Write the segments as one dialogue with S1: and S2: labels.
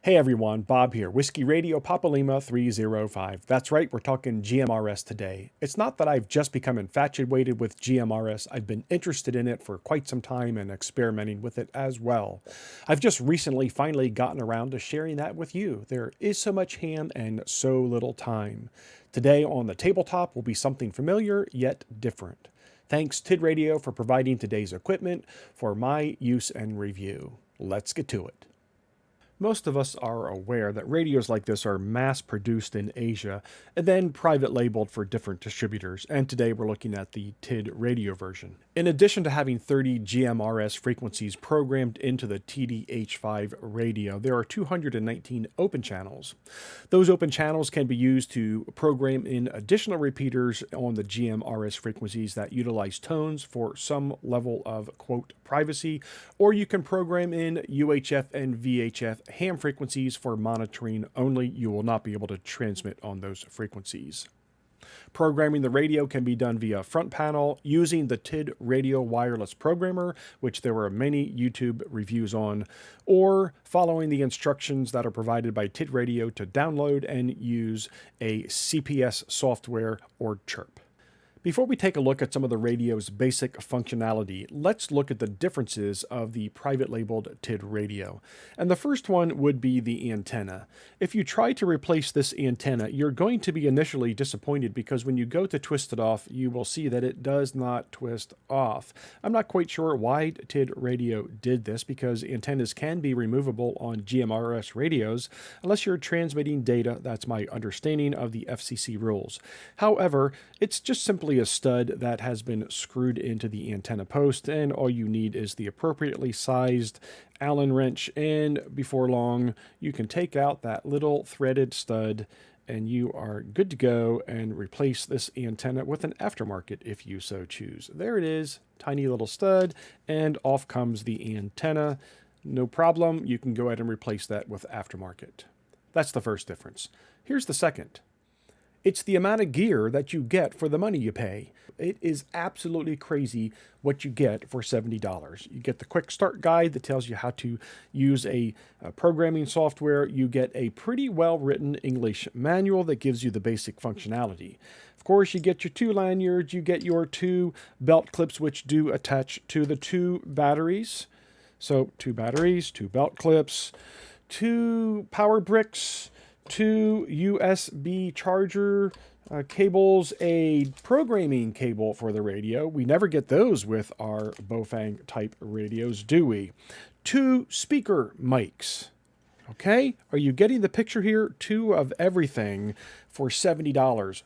S1: Hey everyone, Bob here, Whiskey Radio Papa Lima 305. That's right, we're talking GMRS today. It's not that I've just become infatuated with GMRS, I've been interested in it for quite some time and experimenting with it as well. I've just recently finally gotten around to sharing that with you. There is so much ham and so little time. Today on the tabletop will be something familiar yet different. Thanks Tidradio for providing today's equipment for my use and review. Let's get to it. Most of us are aware that radios like this are mass-produced in Asia and then private labeled for different distributors, and today we're looking at the Tidradio version. In addition to having 30 GMRS frequencies programmed into the H5 radio, there are 219 open channels. Those open channels can be used to program in additional repeaters on the GMRS frequencies that utilize tones for some level of, quote, privacy, or you can program in UHF and VHF ham frequencies for monitoring only. You will not be able to transmit on those frequencies. Programming the radio can be done via front panel using the Tidradio wireless programmer, which there are many YouTube reviews on, or following the instructions that are provided by Tidradio to download and use a CPS software or chirp. Before we take a look at some of the radio's basic functionality, let's look at the differences of the private labeled Tidradio. And the first one would be the antenna. If you try to replace this antenna, you're going to be initially disappointed because when you go to twist it off, you will see that it does not twist off. I'm not quite sure why Tidradio did this because antennas can be removable on GMRS radios unless you're transmitting data. That's my understanding of the FCC rules. However, it's just simply a stud that has been screwed into the antenna post, and all you need is the appropriately sized Allen wrench, and before long you can take out that little threaded stud and you are good to go and replace this antenna with an aftermarket if you so choose. There it is, tiny little stud, and off comes the antenna. No problem, you can go ahead and replace that with aftermarket. That's the first difference. Here's the second. It's the amount of gear that you get for the money you pay. It is absolutely crazy what you get for $70. You get the quick start guide that tells you how to use a programming software. You get a pretty well-written English manual that gives you the basic functionality. Of course, you get your 2 lanyards, you get your 2 belt clips which do attach to the 2 batteries. So 2 batteries, 2 belt clips, 2 power bricks, 2 USB charger cables, a programming cable for the radio. We never get those with our BaoFeng type radios, do we? 2 speaker mics. Okay, are you getting the picture here? 2 of everything for $70.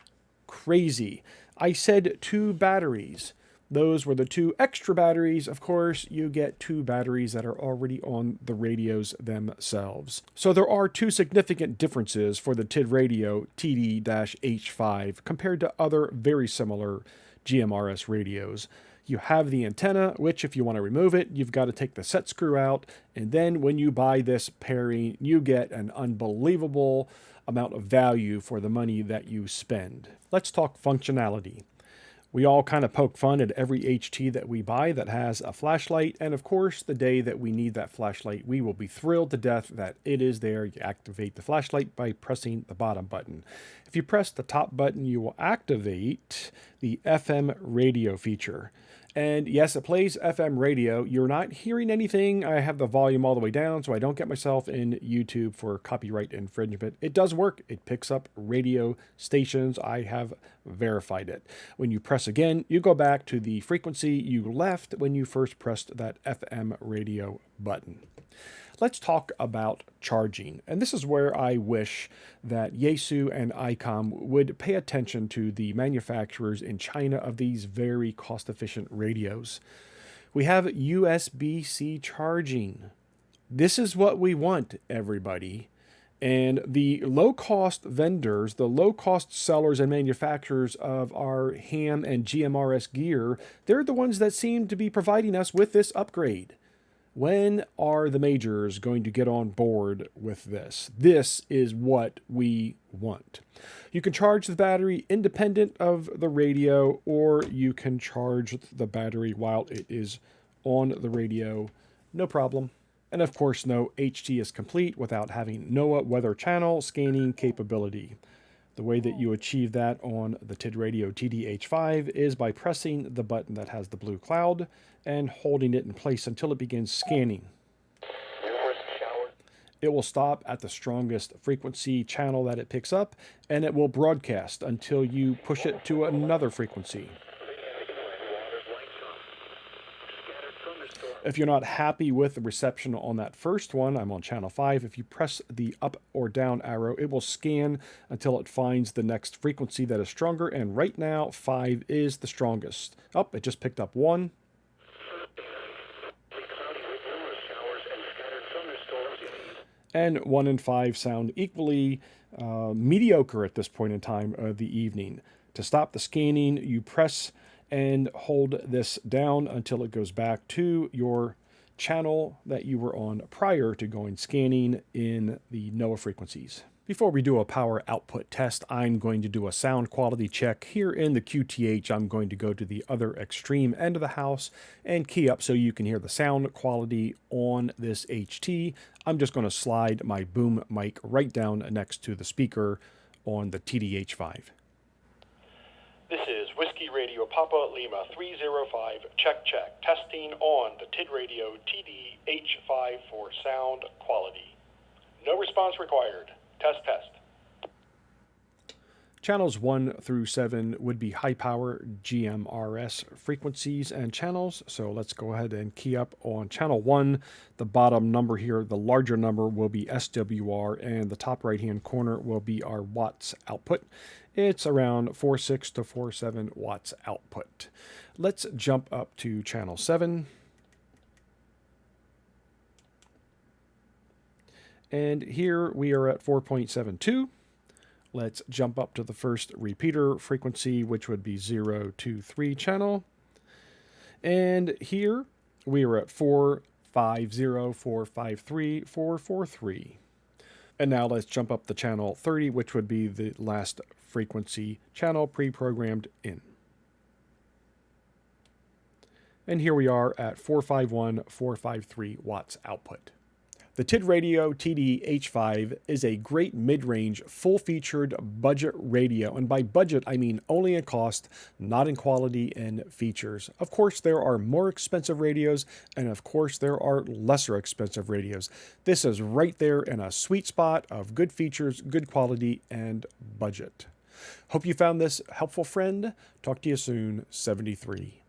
S1: Crazy. I said 2 batteries. Those were the 2 extra batteries. Of course, you get 2 batteries that are already on the radios themselves. So there are 2 significant differences for the Tidradio H5 compared to other very similar GMRS radios. You have the antenna, which if you want to remove it, you've got to take the set screw out. And then when you buy this pairing, you get an unbelievable amount of value for the money that you spend. Let's talk functionality. We all kind of poke fun at every HT that we buy that has a flashlight, and of course, the day that we need that flashlight, we will be thrilled to death that it is there. You activate the flashlight by pressing the bottom button. If you press the top button, you will activate the FM radio feature. And yes, it plays FM radio. You're not hearing anything. I have the volume all the way down so I don't get myself in YouTube for copyright infringement. It does work. It picks up radio stations. I have verified it. When you press again, you go back to the frequency you left when you first pressed that FM radio button. Let's talk about charging. And this is where I wish that Yaesu and ICOM would pay attention to the manufacturers in China of these very cost-efficient radios. We have USB-C charging. This is what we want, everybody. And the low-cost vendors, the low-cost sellers and manufacturers of our ham and GMRS gear, they're the ones that seem to be providing us with this upgrade. When are the majors going to get on board with this? This is what we want. You can charge the battery independent of the radio, or you can charge the battery while it is on the radio. No problem. And of course, no HT is complete without having NOAA weather channel scanning capability. The way that you achieve that on the Tidradio H5 is by pressing the button that has the blue cloud and holding it in place until it begins scanning. It will stop at the strongest frequency channel that it picks up, and it will broadcast until you push it to another frequency. If you're not happy with the reception on that first one, I'm on channel 5, if you press the up or down arrow, it will scan until it finds the next frequency that is stronger, and right now 5 is the strongest. Oh, it just picked up 1. And 1 and 5 sound equally mediocre at this point in time of the evening. To stop the scanning, you press and hold this down until it goes back to your channel that you were on prior to going scanning in the NOAA frequencies. Before we do a power output test, I'm going to do a sound quality check. Here in the QTH, I'm going to go to the other extreme end of the house and key up so you can hear the sound quality on this HT. I'm just going to slide my boom mic right down next to the speaker on the TDH5.
S2: This is Whiskey Radio Papa Lima 305, check, testing on the Tidradio TDH5 for sound quality. No response required. Test.
S1: Channels 1 through 7 would be high power GMRS frequencies and channels. So let's go ahead and key up on channel 1. The bottom number here, the larger number, will be SWR, and the top right hand corner will be our watts output. It's around 4.6 to 4.7 watts output. Let's jump up to channel 7. And here we are at 4.72. Let's jump up to the first repeater frequency, which would be 023 channel. And here we are at 450, 453, 443. And now let's jump up to channel 30, which would be the last frequency channel pre-programmed in. And here we are at 451, 453 watts output. The Tidradio TD-H5 is a great mid-range, full-featured budget radio, and by budget I mean only in cost, not in quality and features. Of course, there are more expensive radios, and of course there are lesser expensive radios. This is right there in a sweet spot of good features, good quality, and budget. Hope you found this helpful, friend. Talk to you soon. 73.